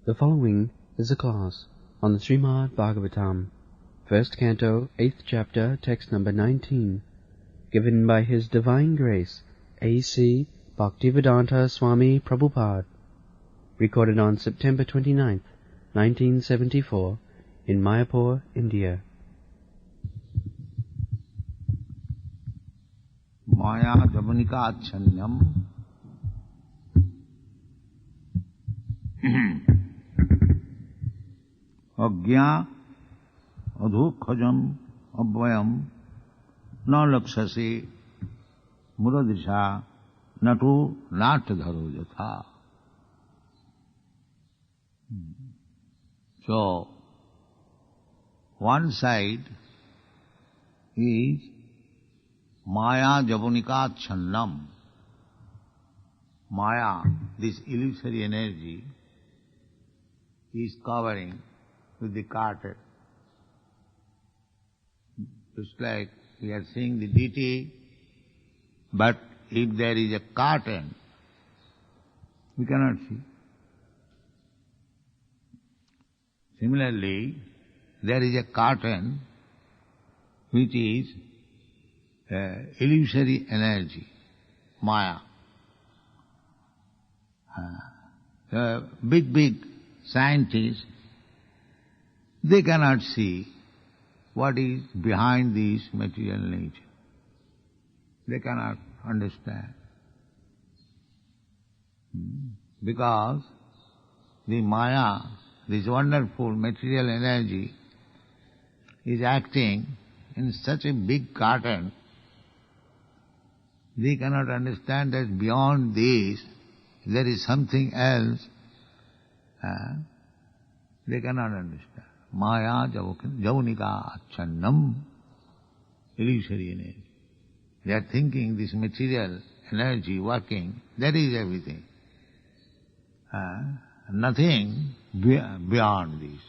The following is a class on the Srimad Bhagavatam, first canto, 8th chapter, text number 19, given by His Divine Grace, A.C. Bhaktivedanta Swami Prabhupada, recorded on September 29th, 1974, in Mayapur, India. Maya Javanika Achanyam Agya Adhukhajam Abvayam Na Lakshasi Muradisha Natu Natadharu Yatha. So, one side is Maya Javanika Channam. Maya, this illusory energy, is covering with the curtain. It's like we are seeing the deity, but if there is a curtain, we cannot see. Similarly, there is a curtain which is illusory energy, Maya. The big scientists, they cannot see what is behind this material nature. They cannot understand. Because the Maya, this wonderful material energy, is acting in such a big curtain, they cannot understand that beyond this there is something else. They cannot understand. Maya Javanika Achannam, illusory energy. They are thinking this material energy working, that is everything. Nothing beyond this.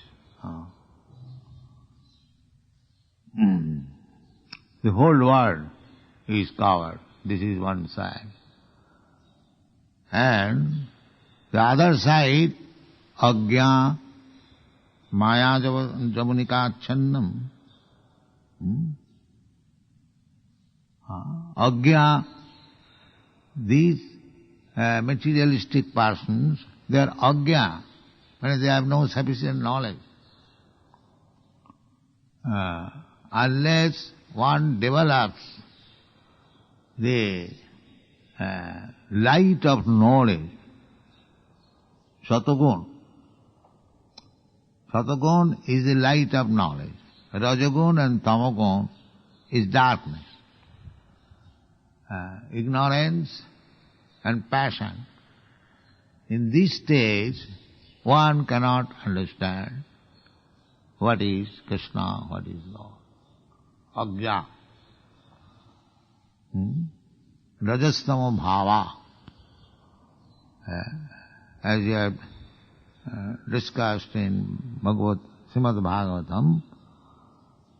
The whole world is covered. This is one side. And the other side, Agya Maya Javanika Channam. Agya, these materialistic persons, they are Agya, but they have no sufficient knowledge. Unless one develops the light of knowledge, Satagun. Satagun is the light of knowledge. Rajagun and Tamagun is darkness. Ignorance and passion. In this stage, one cannot understand what is Krishna, what is Lord. Agya. Rajastama bhava. As you have discussed in Srimad Bhagavatam,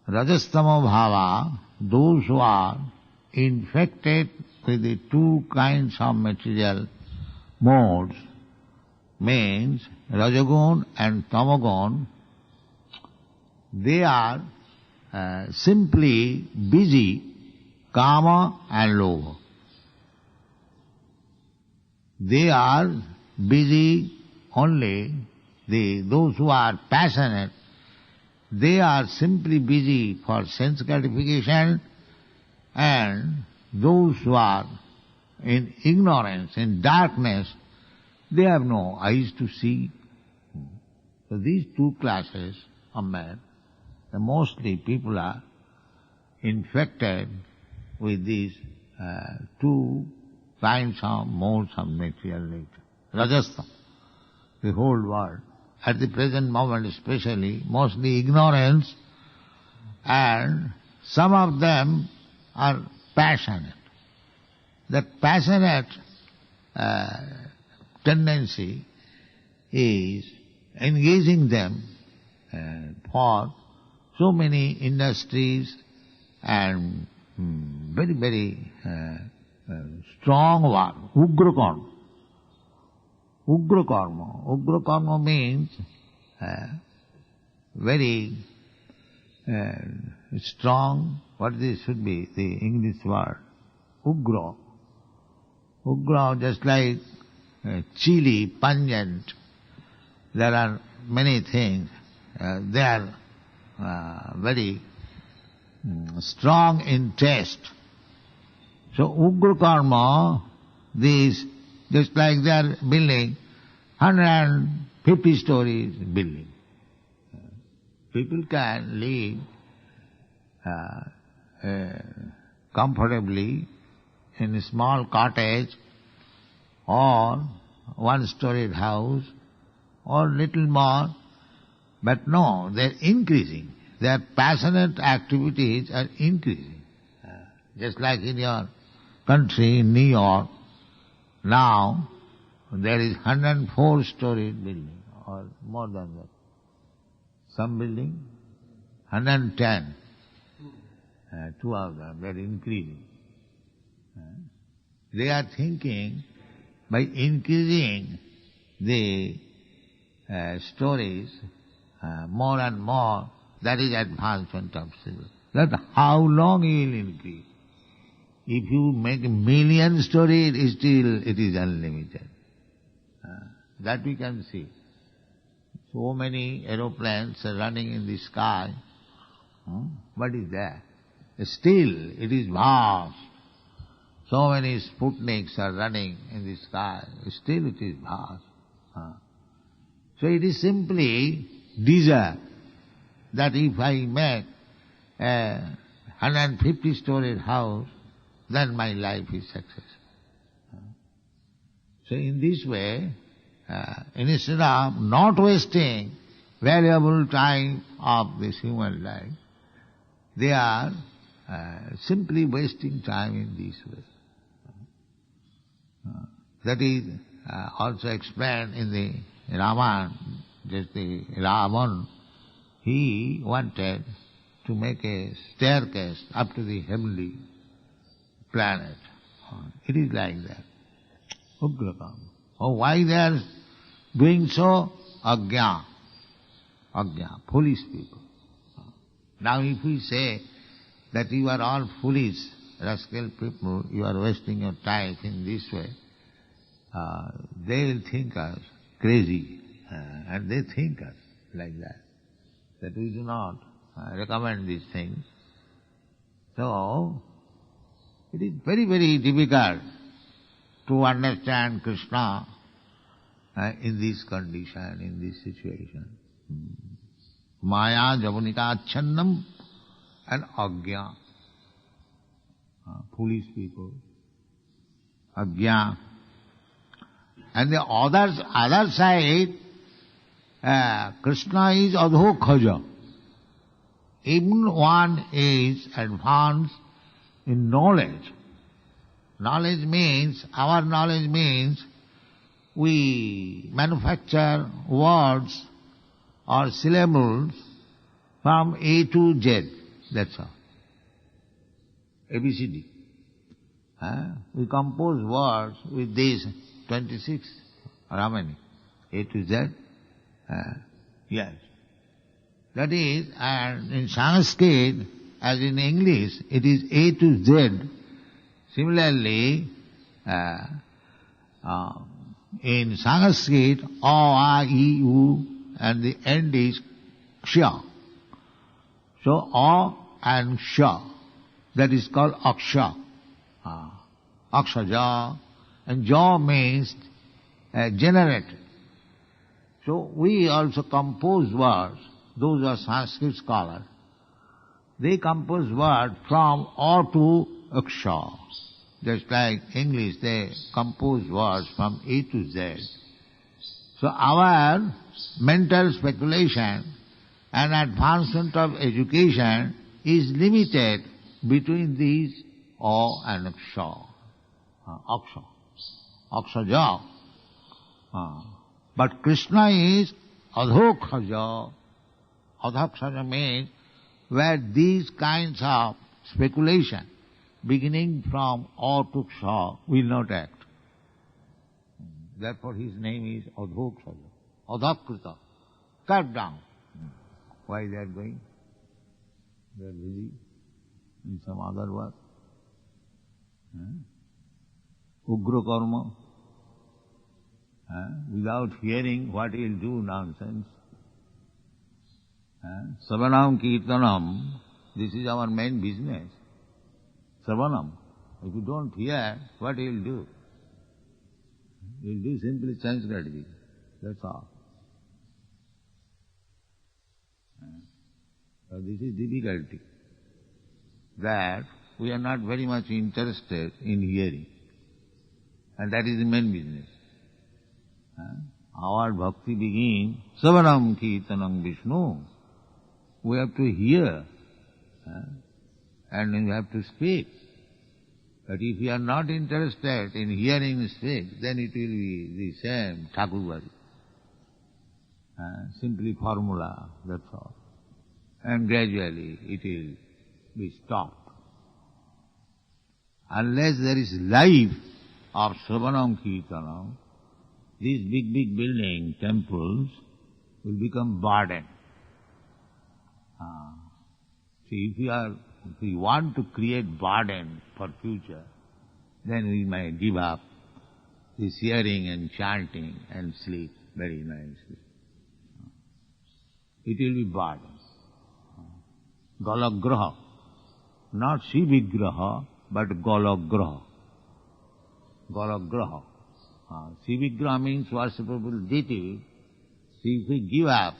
Rajastama bhava, those who are infected with the two kinds of material modes, means Rajagun and Tamagun, they are simply busy, Kama and Lobha. They are busy only, those who are passionate, they are simply busy for sense gratification, and those who are in ignorance, in darkness, they have no eyes to see. So these two classes of men, mostly people are infected with these two kinds of modes of material nature. Rajastha, the whole world, at the present moment especially, mostly ignorance, and some of them are passionate. That passionate tendency is engaging them for so many industries and very strong work, ugrakan. Ugra karma. Ugra karma means very strong. What this should be? The English word. Ugra. Ugra, just like chili, pungent. There are many things. They are very strong in taste. So Ugra karma, these, just like they are building 150 stories building. People can live comfortably in a small cottage or one-storied house or little more, but no, they're increasing. Their passionate activities are increasing. Just like in your country, in New York, now there is 104-storied building or more than that. Some building, 110. Two of them, they are increasing. They are thinking by increasing the stories more and more, that is advancement of civilization. That how long it will increase. If you make 1 million stories, it is unlimited. That we can see. So many aeroplanes are running in the sky. What is that? Still, it is vast. So many Sputniks are running in the sky. Still, it is vast. So it is simply desire that if I make a 150-storied house, then my life is successful. So in this way, instead of not wasting valuable time of this human life, they are simply wasting time in this way. That is also explained in the Ramayana. Just the Ravan, he wanted to make a staircase up to the heavenly planet. It is like that. Ugragam. Oh, why they are doing so? Agya. Agya, foolish people. Now if we say that you are all foolish, rascal people, you are wasting your time in this way, they will think us crazy, and they think us like that we do not recommend these things. So, it is very, very difficult to understand Krishna in this condition, in this situation. Maya, Javanika, Achandam and Agya. Foolish people. Agya. And the other side, Krishna is Adhokhaja. Even one is advanced in knowledge. Our knowledge means we manufacture words or syllables from A to Z. That's all. ABCD. We compose words with these 26 or how many? A to Z? Yes. That is, and in Sanskrit, as in English, it is A to Z. Similarly, in Sanskrit, O, A, I, U, and the end is Ksha. So, O and Ksha, that is called Aksha. Akshaja, and Ja means generated. So, we also compose words, those are Sanskrit scholars. They compose words from O to Aksha. Just like English, they compose words from A to Z. So our mental speculation and advancement of education is limited between these O and Aksha. Aksha. Akshaja. But Krishna is Adhokhaja. Adhokhaja means where these kinds of speculation beginning from O to Ksha will not act. Therefore his name is Adhokshaja, Adhakrita, cut down. Why they are going? They are busy in some other work. Ugra karma. Without hearing what he will do, nonsense. Savanam kirtanam, this is our main business. Savanam. If you don't hear, what he will do? He will do simply sense gratification. That's all. So this is difficulty. That we are not very much interested in hearing. And that is the main business. Our bhakti begins, Savanam Kirtanam Vishnu. We have to hear and we have to speak. But if you are not interested in hearing and speak, then it will be the same Thakurvari. Simply formula, that's all. And gradually it will be stopped. Unless there is life of Savanam Kirtanam, these big building, temples, will become burden. See, if we want to create burden for future, then we may give up this hearing and chanting and sleep very nicely. It will be burden. Galagraha, not Shivigraha, but Galagraha. Galagraha. Shivigraha means worshipable deity. See, if we give up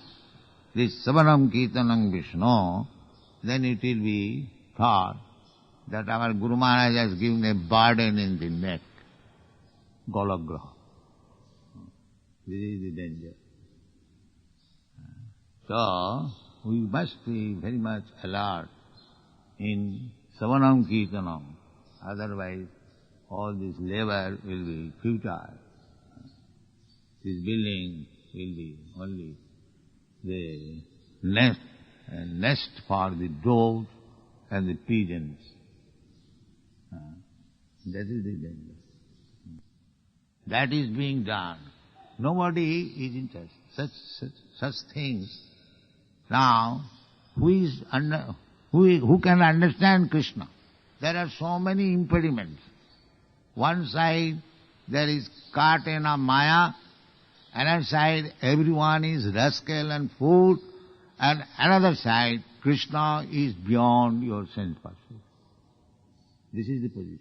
this Savanam Kirtanam Vishnu, then it will be thought that our Guru Maharaj has given a burden in the neck. Galagraha. This is the danger. So, we must be very much alert in Savanam Kirtanam. Otherwise, all this labor will be futile. This building will be only the nest for the doves and the pigeons. That is the danger. That is being done. Nobody is interested. Such things. Now, who can understand Krishna? There are so many impediments. One side there is curtain of Maya, another side everyone is rascal and fool, and another side Krishna is beyond your sense perception. This is the position.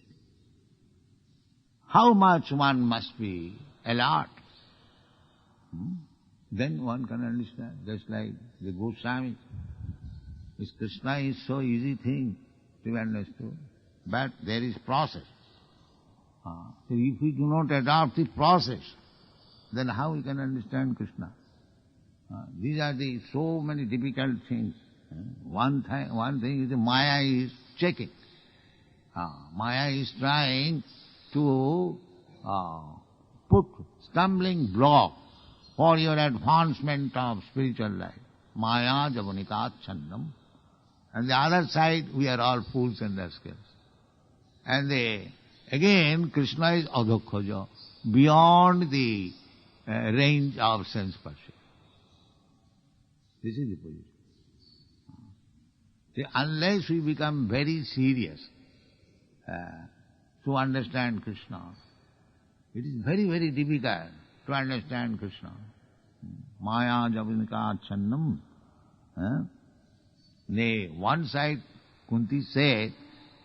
How much one must be alert? Then one can understand, just like the Goswami. This Krishna is so easy thing to be understood, but there is process. So if we do not adopt the process, then how we can understand Krishna? These are the so many difficult things. One thing is the Maya is checking. Maya is trying to put stumbling block for your advancement of spiritual life. Maya javanika chandam. And the other side, we are all fools and rascals. And again, Krishna is adhokhaja, beyond the range of sense perception. This is the position. See, unless we become very serious to understand Krishna, it is very, very difficult to understand Krishna. Maya javanika channam. Nay, one side, Kunti said,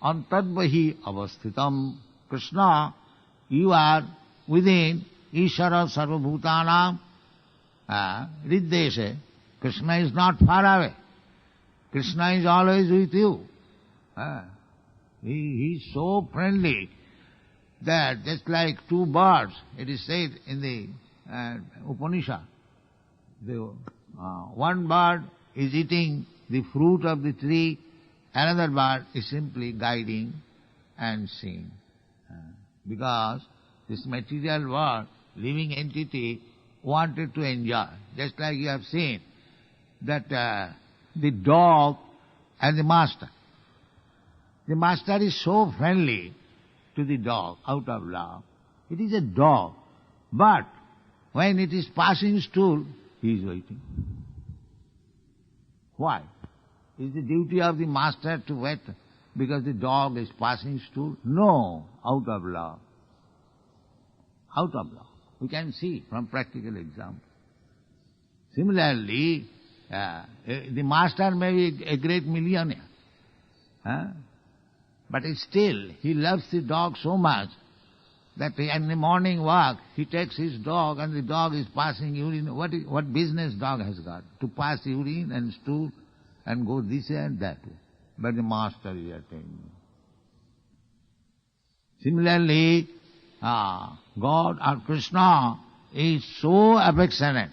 Antadvahi avasthitam. Krishna, you are within Ishara sarvabhutanam riddeshe. Krishna is not far away. Krishna is always with you. He is so friendly that just like two birds, it is said in the Upanishad, one bird is eating the fruit of the tree, another bird is simply guiding and seeing. Because this material world, living entity, wanted to enjoy. Just like you have seen that the dog and the master. The master is so friendly to the dog out of love. It is a dog. But when it is passing stool, he is waiting. Why? Is the duty of the master to wait because the dog is passing stool? No, out of love. Out of love. We can see from practical example. Similarly, the master may be a great millionaire, but still he loves the dog so much that in the morning walk he takes his dog and the dog is passing urine. What business dog has got? To pass urine and stool and go this way and that way. But the master is attending. Similarly, God or Krishna is so affectionate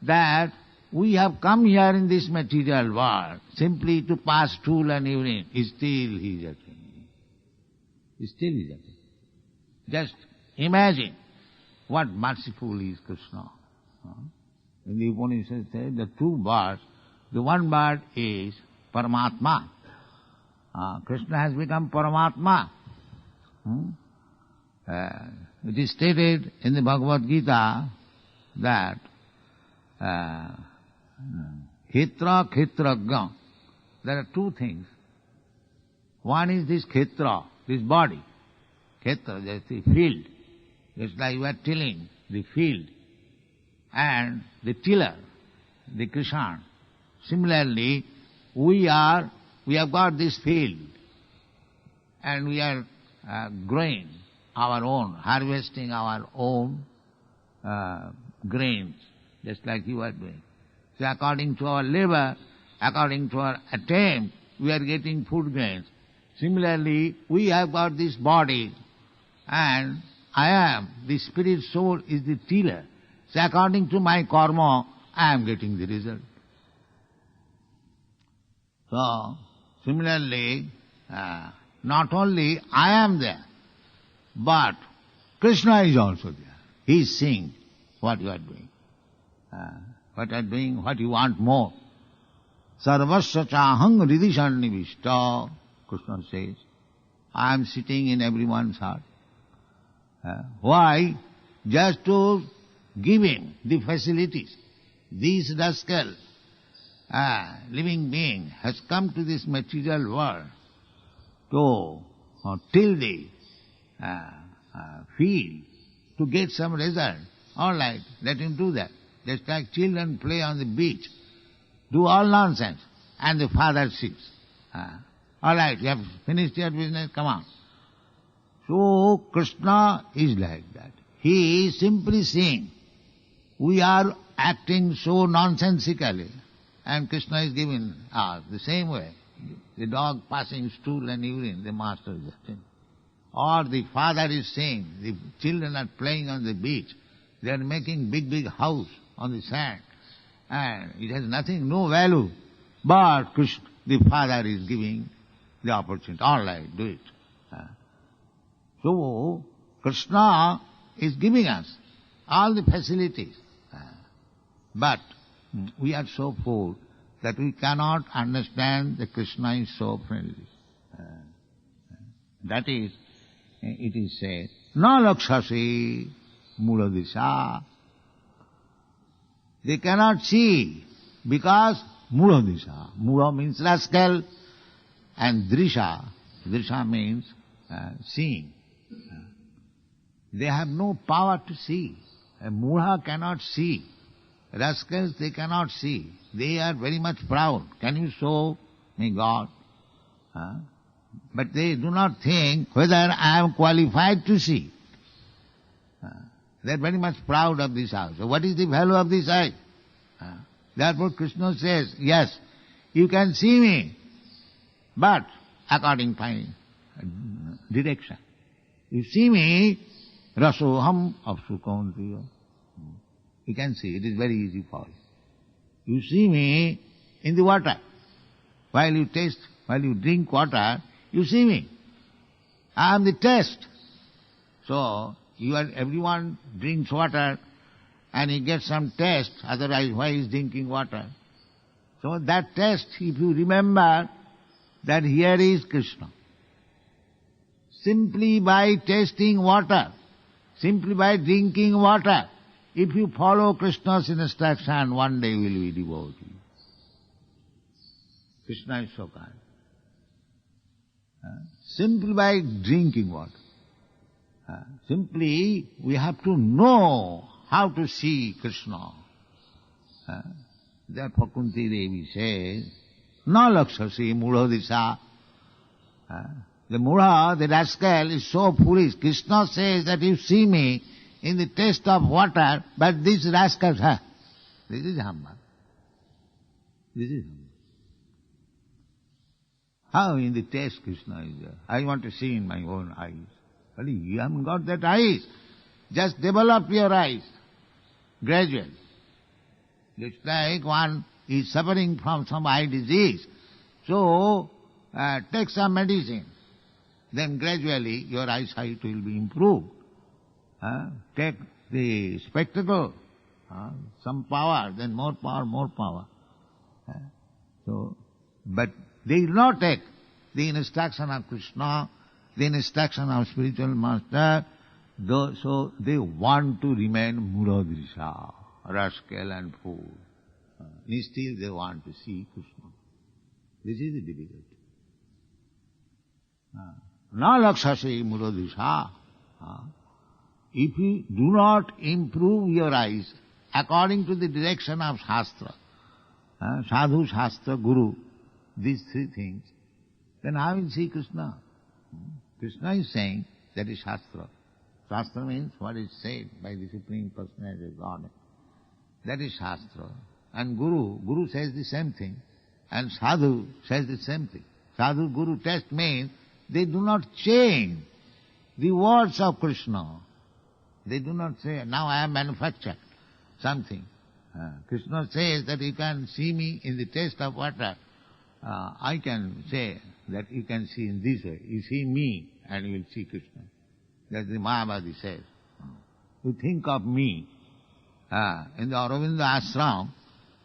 that we have come here in this material world simply to pass stool and urine. Still he is attending. Still he is attending. Just imagine what merciful is Krishna. In the Upanishad says the two birds, the one bird is Paramatma. Krishna has become Paramatma. It is stated in the Bhagavad Gita that Khetra Khetragya. There are two things. One is this Khetra, this body. Khetra, that's the field. Just like you are tilling the field. And the tiller, the Krishan. Similarly, we have got this field. And we are growing our own, harvesting our own grains, just like you are doing. So according to our labor, according to our attempt, we are getting food grains. Similarly, we have got this body, and I am, the spirit soul is the tiller. So according to my karma, I am getting the result. So, similarly, not only I am there, but Krishna is also there. He is seeing what you are doing. What you are doing, what you want more. Sarvasya chahang ridishan nivishta, Krishna says. I am sitting in everyone's heart. Why? Just to give him the facilities. This rascal, living being, has come to this material world to till the field to get some result. All right, let him do that. Just like children play on the beach, do all nonsense, and the father sits. All right, you have finished your business, come on. So Krishna is like that. He is simply saying, we are acting so nonsensically, and Krishna is giving us the same way. The dog passing stool and urine, the master is attending. Or the father is saying, the children are playing on the beach, they are making big, big house on the sand, and it has nothing, no value. But Krishna, the father is giving the opportunity. All right, do it. So, Krishna is giving us all the facilities. But we are so poor that we cannot understand that Krishna is so friendly. That is, it is said, na lakshasi muladisha. They cannot see because muladisha. Mula means rascal, and drisha means seeing. They have no power to see. A mula cannot see. Rascals, they cannot see. They are very much proud. Can you show me God? But they do not think whether I am qualified to see. They are very much proud of this house. So what is the value of this eye? Therefore Krishna says, yes, you can see me, but according to my direction. You see me, rasoham apsukauntriya. You can see, it is very easy for you. You see me in the water. While you drink water, you see me. I am the taste. So, everyone drinks water and he gets some taste, otherwise why is drinking water? So that taste, if you remember, that here is Krishna. Simply by tasting water, simply by drinking water. If you follow Krishna's instruction, one day you will be devotee. Krishna is so kind. Simply by drinking water. Simply we have to know how to see Krishna. Therefore Kunti Devi says, Na lakshasi mudha. The mudha, the rascal, is so foolish. Krishna says that you see me in the taste of water, but this rascal, this is humble. This is humble. How in the taste Krishna is there? I want to see in my own eyes. But you haven't got that eyes. Just develop your eyes gradually. It's like one is suffering from some eye disease. So, take some medicine. Then gradually your eyesight will be improved. Take the spectacle, some power, then more power, more power. But they will not take the instruction of Krishna, the instruction of spiritual master, so they want to remain muradrisha, rascal and fool. Still they want to see Krishna. This is the difficulty. Na lakshasi muradrisha. If you do not improve your eyes according to the direction of Shastra, Sadhu, Shastra, Guru, these three things, then how will see Krishna? Krishna is saying that is Shastra. Shastra means what is said by the Supreme Personality of God. That is Shastra. And Guru says the same thing. And Sadhu says the same thing. Sadhu, Guru test means they do not change the words of Krishna. They do not say, now I have manufactured something. Krishna says that you can see me in the taste of water. I can say that you can see in this way. You see me and you will see Krishna. That's the Mayapur says. You think of me. In the Aurobindo ashram,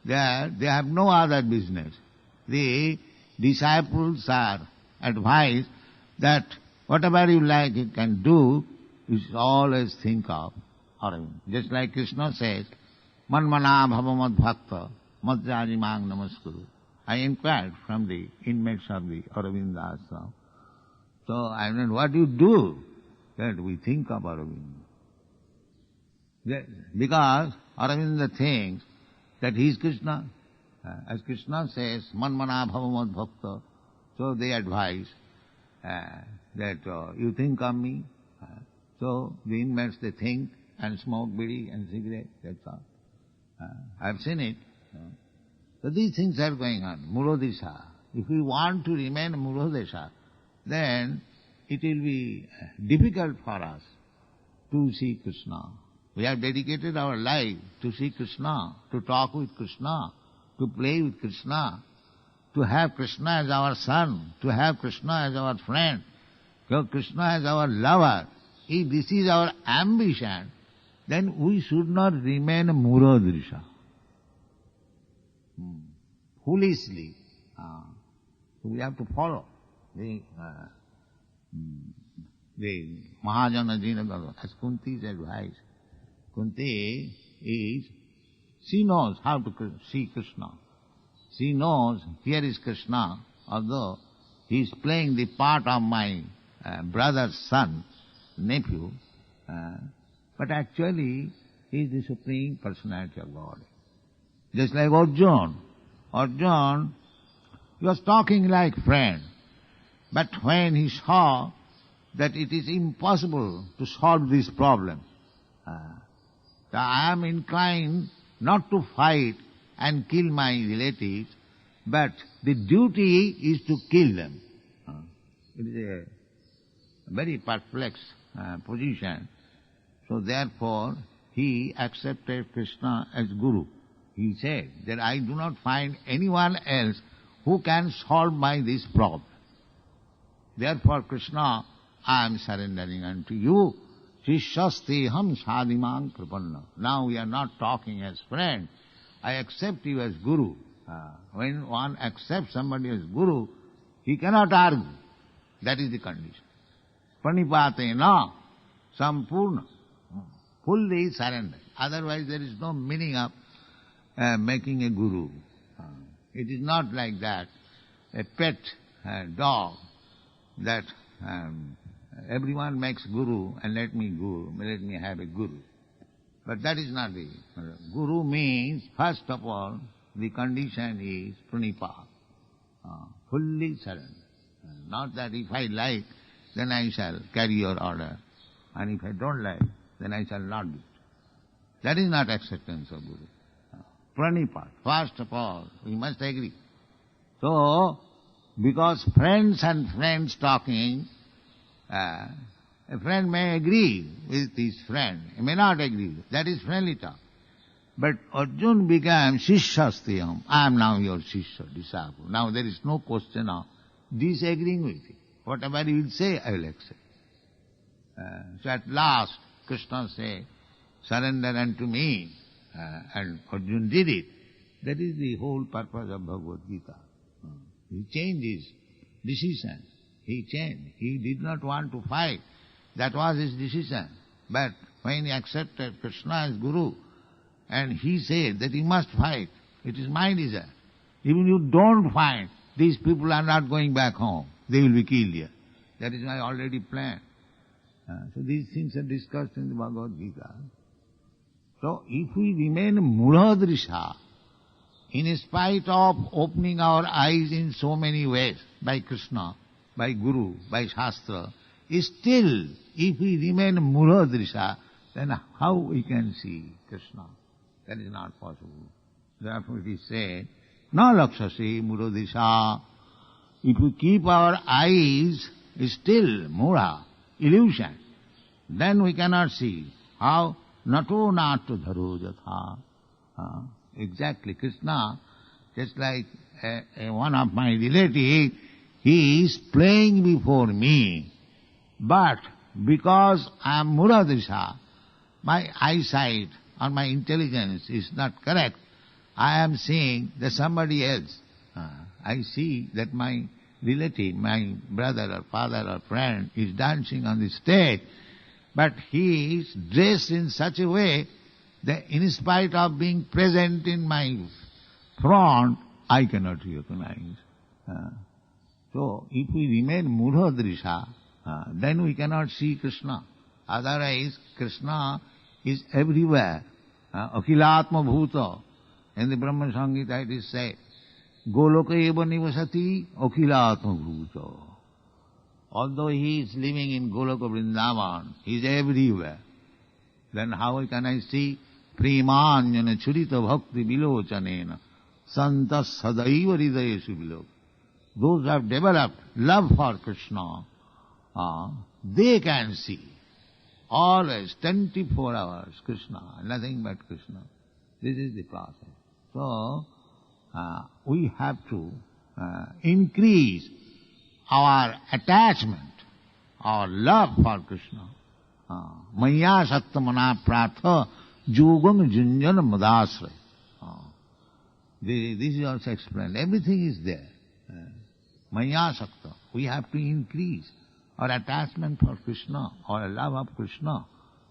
they have no other business. The disciples are advised that whatever you like you can do, you should always think of Aurobindo. Just like Krishna says, Manmana bhavamad bhakta madhyaji mang namaskuru. I inquired from the inmates of the Aurobindo ashram. So I mean, what you do? That we think of Aurobindo. Because Aurobindo thinks that he is Krishna. As Krishna says, Manmana bhavamad bhakta. So they advise that you think of me. So the inmates, they think and smoke bidi and cigarette, that's all. I've seen it. So these things are going on. Murodesha. If we want to remain Murodesha, then it will be difficult for us to see Krishna. We have dedicated our life to see Krishna, to talk with Krishna, to play with Krishna, to have Krishna as our son, to have Krishna as our friend, to have Krishna as our lover. If this is our ambition, then we should not remain muradrisha. Foolishly. So we have to follow the Mahajana Jinagala, as Kunti's advice. Kunti she knows how to see Krishna. She knows here is Krishna, although he is playing the part of my brother's son, nephew, but actually he is the Supreme Personality of God. Just like Arjuna. Arjuna was talking like friend, but when he saw that it is impossible to solve this problem, I am inclined not to fight and kill my relatives, but the duty is to kill them. It is a very perplexed position. So therefore, he accepted Krishna as Guru. He said that I do not find anyone else who can solve this problem. Therefore, Krishna, I am surrendering unto you. Shishasti ham sadimang kripanna. Now we are not talking as friends. I accept you as Guru. When one accepts somebody as Guru, he cannot argue. That is the condition. Pranipatena sampurna. fully surrender. Otherwise there is no meaning of making a guru. It is not like that. A pet dog that everyone makes guru and let me have a guru. But that is not the guru means, first of all, the condition is pranipat, fully surrender. Not that if I like, then I shall carry your order, and if I don't like, then I shall not do it. That is not acceptance of guru. Pranipat, first of all, we must agree. So, because friends and friends talking, a friend may agree with his friend, he may not agree. That is friendly talk. But Arjuna became Shishyastyam. I am now your Shishya, disciple. Now there is no question of disagreeing with him. Whatever he will say, I will accept. So at last, Krishna said, surrender unto me, and Arjuna did it. That is the whole purpose of Bhagavad Gita. He changed his decision. He changed. He did not want to fight. That was his decision. But when he accepted Krishna as Guru, and he said that he must fight, it is my desire. Even you don't fight, these people are not going back home. They will be killed here. That is my already plan. So these things are discussed in the Bhagavad Gita. So if we remain mudadrisha, in spite of opening our eyes in so many ways, by Krishna, by Guru, by Shastra, still, if we remain mudadrisha, then how we can see Krishna? That is not possible. Therefore it is said, na lakshasi mudadrisha. If we keep our eyes still, mudha, illusion, then we cannot see. How? Nato nato dharo jatha. Exactly. Krishna, just like one of my relatives, he is playing before me. But because I am mudadrisha, my eyesight or my intelligence is not correct, I am seeing that somebody else. I see that my relative, my brother or father or friend is dancing on the stage, but he is dressed in such a way that in spite of being present in my front, I cannot recognize. So, if we remain mudadrisha, then we cannot see Krishna. Otherwise, Krishna is everywhere. Akhilatma bhuta. In the Brahma Samhita it is said, Goloka eva nivasati akhilatma bhuta. Although he is living in Goloka Vrindavan, he is everywhere. Then how can I see Premanyana churita bhakti vilochanena santas sadaiva hridayesu vilok. Those who have developed love for Krishna, they can see always 24 hours Krishna, nothing but Krishna. This is the process. So, we have to increase our attachment, our love for Krishna. Maya sattamana pratha yogam junjana madasra. This is also explained. Everything is there. Maya sakta. We have to increase our attachment for Krishna, our love of Krishna.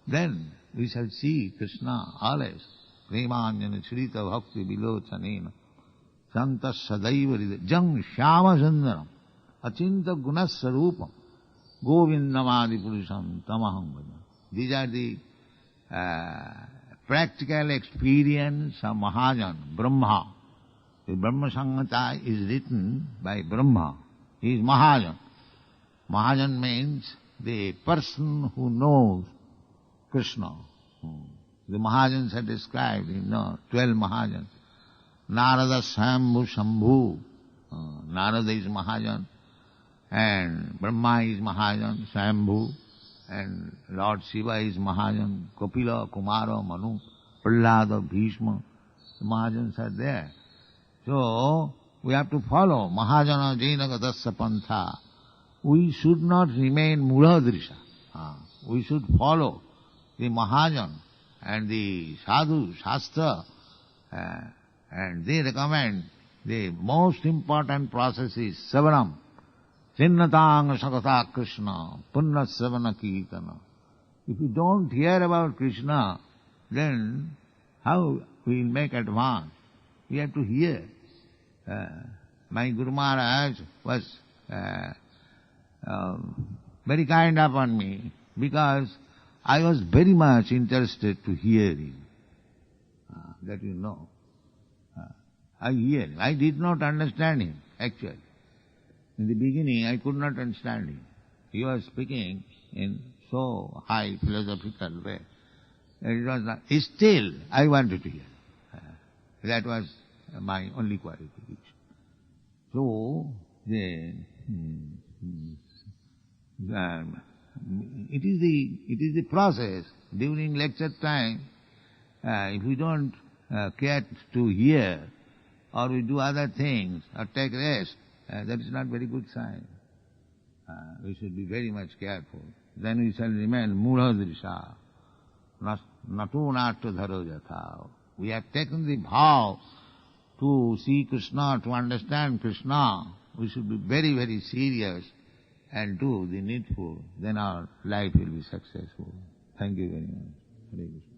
Then we shall see Krishna always. Premanyana churita bhakti vilochanena santas sadaiva hridaya jang shyama sundaram achinta gunasarupam govindamadi purusham tamaham bhajan. These are the practical experience of Mahajan, Brahma. The Brahma Samhita is written by Brahma. He is Mahajan. Mahajan means the person who knows Krishna. The Mahajans are described in 12 Mahajans. Narada Swambhu Shambhu. Narada is Mahajan. And Brahma is Mahajan, Swambhu. And Lord Shiva is Mahajan. Kapila, Kumara, Manu, Prahlada, Bhishma. The Mahajans are there. So, we have to follow Mahajana Jaina Gadasya Pantha. We should not remain mudadrisha. We should follow the Mahajan and the Sadhu, Shastra, and they recommend the most important process is Savanam. Chinnatanga Sakata Krishna, Punna Savana Kirtana. If you don't hear about Krishna, then how we will make advance? We have to hear. My Guru Maharaj was very kind upon me because I was very much interested to hear him. That you know. I hear him. I did not understand him, actually. In the beginning, I could not understand him. He was speaking in so high philosophical way. It was not. Still, I wanted to hear. That was my only qualification. So, then, it is the process. During lecture time, if we don't care to hear, or we do other things, or take rest, that is not very good sign. We should be very much careful. Then we shall remain mudha-drisha, natu nattu dharo jatha. We have taken the vow to see Krishna, to understand Krishna. We should be very, very serious and do the needful. Then our life will be successful. Thank you very much. Hare Krishna.